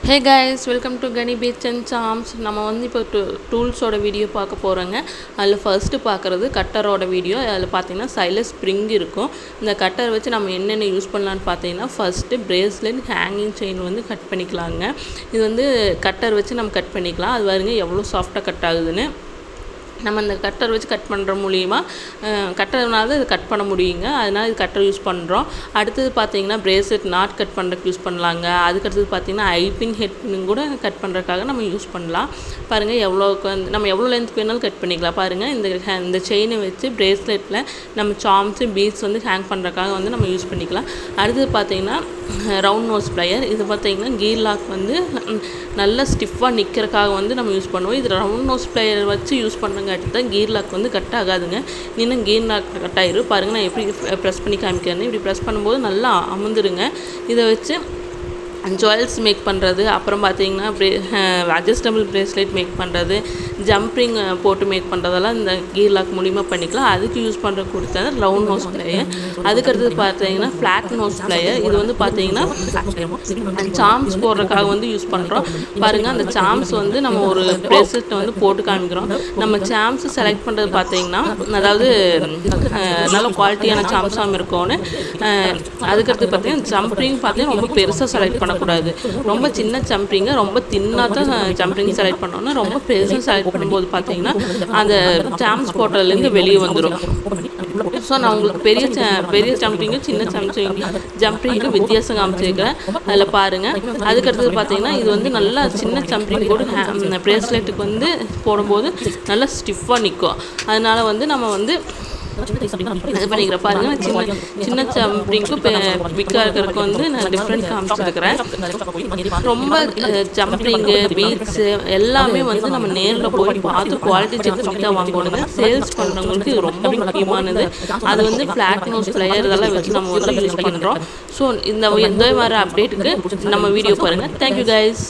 Hey guys, welcome to Gani Beats and Charms. நம்ம வந்து இப்போ டூல்ஸோட வீடியோ பார்க்க போகிறோங்க. அதில் ஃபர்ஸ்ட்டு பார்க்குறது கட்டரோட வீடியோ. அதில் பார்த்தீங்கன்னா சைடில் ஸ்ப்ரிங் இருக்கும். இந்த கட்டர் வச்சு நம்ம என்னென்ன யூஸ் பண்ணலான்னு பார்த்தீங்கன்னா ஃபர்ஸ்ட்டு பிரேஸ்லெட் ஹேங்கிங் செயின் வந்து கட் பண்ணிக்கலாங்க. இது வந்து கட்டர் வச்சு நம்ம கட் பண்ணிக்கலாம். அது பாருங்க எவ்வளோ சாஃப்டாக கட் ஆகுதுன்னு. நம்ம இந்த கட்டர் வச்சு கட் பண்ணுற மூலிமா கட்டர்னால இது கட் பண்ண முடியுங்க. அதனால் இது கட்டர் யூஸ் பண்ணுறோம். அடுத்தது பார்த்தீங்கன்னா பிரேஸ்லெட் நாட் கட் பண்ணுறதுக்கு யூஸ் பண்ணலாங்க. அதுக்கடுத்தது பார்த்தீங்கன்னா ஐபின் ஹெட் பின் கூட கட் பண்ணுறதுக்காக நம்ம யூஸ் பண்ணலாம். பாருங்கள் எவ்வளோக்கு வந்து நம்ம எவ்வளோ லென்த் வேணாலும் கட் பண்ணிக்கலாம். பாருங்கள் இந்த செயினை வச்சு பிரேஸ்லெட்டில் நம்ம சாம்ஸு பீட்ஸ் வந்து ஹேங் பண்ணுறதுக்காக வந்து நம்ம யூஸ் பண்ணிக்கலாம். அடுத்தது பார்த்தீங்கன்னா ரவுண்ட் நோஸ் ப்ளையர். இது பார்த்தீங்கன்னா கீர் லாக் வந்து நல்லா ஸ்டிஃபாக நிற்கிறதுக்காக வந்து நம்ம யூஸ் பண்ணுவோம். இது ரவுண்ட் நோஸ் ப்ளையர் வச்சு யூஸ் பண்ணுறங்காட்டி தான் கீர் லாக் வந்து கட் ஆகாதுங்க. இன்னும் கீர் லாக் கட் ஆயிரும். பாருங்கள் நான் எப்படி ப்ரெஸ் பண்ணி காமிக்கிறேன்னு. இப்படி ப்ரெஸ் பண்ணும்போது நல்லா அமுந்துருங்க. இதை வச்சு ஜுவல்ஸ் மேக் பண்ணுறது, அப்புறம் பார்த்தீங்கன்னா அட்ஜஸ்டபிள் பிரேஸ்லெட் மேக் பண்ணுறது, ஜம்பிங் போட்டு மேக் பண்ணுறதெல்லாம் இந்த கீர் லாக் மூலிமா பண்ணிக்கலாம். அதுக்கு யூஸ் பண்ணுற கொடுத்தது ரவுண்ட் நோஸ் ப்ளையர். அதுக்கடுத்தது பார்த்தீங்கன்னா ஃப்ளாட் நோஸ் ப்ளையர். இது வந்து பார்த்தீங்கன்னா சாம்ஸ் போடுறதுக்காக வந்து யூஸ் பண்ணுறோம். பாருங்கள் அந்த சாம்ஸ் வந்து நம்ம ஒரு பிரேஸ்லெட்டை வந்து போட்டு காமிக்கிறோம். நம்ம சாம்ஸ் செலக்ட் பண்ணுறது பார்த்தீங்கன்னா அதாவது நல்ல குவாலிட்டியான சாம்ஸாக இருக்கும்னு. அதுக்கடுத்து பார்த்தீங்கன்னா ஜம்பிங் பார்த்தீங்கன்னா ரொம்ப பெருசாக செலக்ட் பண்ணக்கூடாது. ரொம்ப சின்ன ஜம்பிங்கை ரொம்ப தின்னாக தான் ஜம்பிங் செலக்ட் பண்ணோன்னா, ரொம்ப பெருசாக செலக்ட் பண்ணும்போது பார்த்தீங்கன்னா அந்த சாம்ஸ் போட்டதுலேருந்து வெளியே வந்துடும். ஸோ நான் உங்களுக்கு பெரிய ஜம்பிங்கு சின்ன ஜம்பிங்கு வித்தியாசம் காமிச்சிருக்கிறேன். அதில் பாருங்கள். அதுக்கடுத்தது பார்த்தீங்கன்னா இது வந்து நல்லா சின்ன ஜம்பிங் கூட பிரேஸ்லெட்டுக்கு வந்து போடும்போது நல்லா ஸ்டிஃபாக நிற்கும். அதனால் வந்து நம்ம வந்து இது பண்ணிக்கிற பாருங்கள். சின்ன ஜம்பிங்க்கு பிக்காக இருக்கிறதுக்கு வந்து நான் டிஃப்ரெண்ட் காமிச்சிருக்கிறேன். ரொம்ப ஜம்பிங்கு பீட்ஸு எல்லாமே வந்து நம்ம நேரில் போய் பார்த்து குவாலிட்டி செக் பண்ணி தான் வாங்கணுங்க. சேல்ஸ் பண்ணுறவங்களுக்கு இது ரொம்ப முக்கியமானது. அது வந்து ஃப்ளாட் நோஸ் ப்ளையர் இதெல்லாம் வச்சு நம்ம வந்து யூஸ் பண்ணுறோம். ஸோ இந்த மாதிரி அப்டேட்டுக்கு நம்ம வீடியோ பாருங்கள். Thank you guys.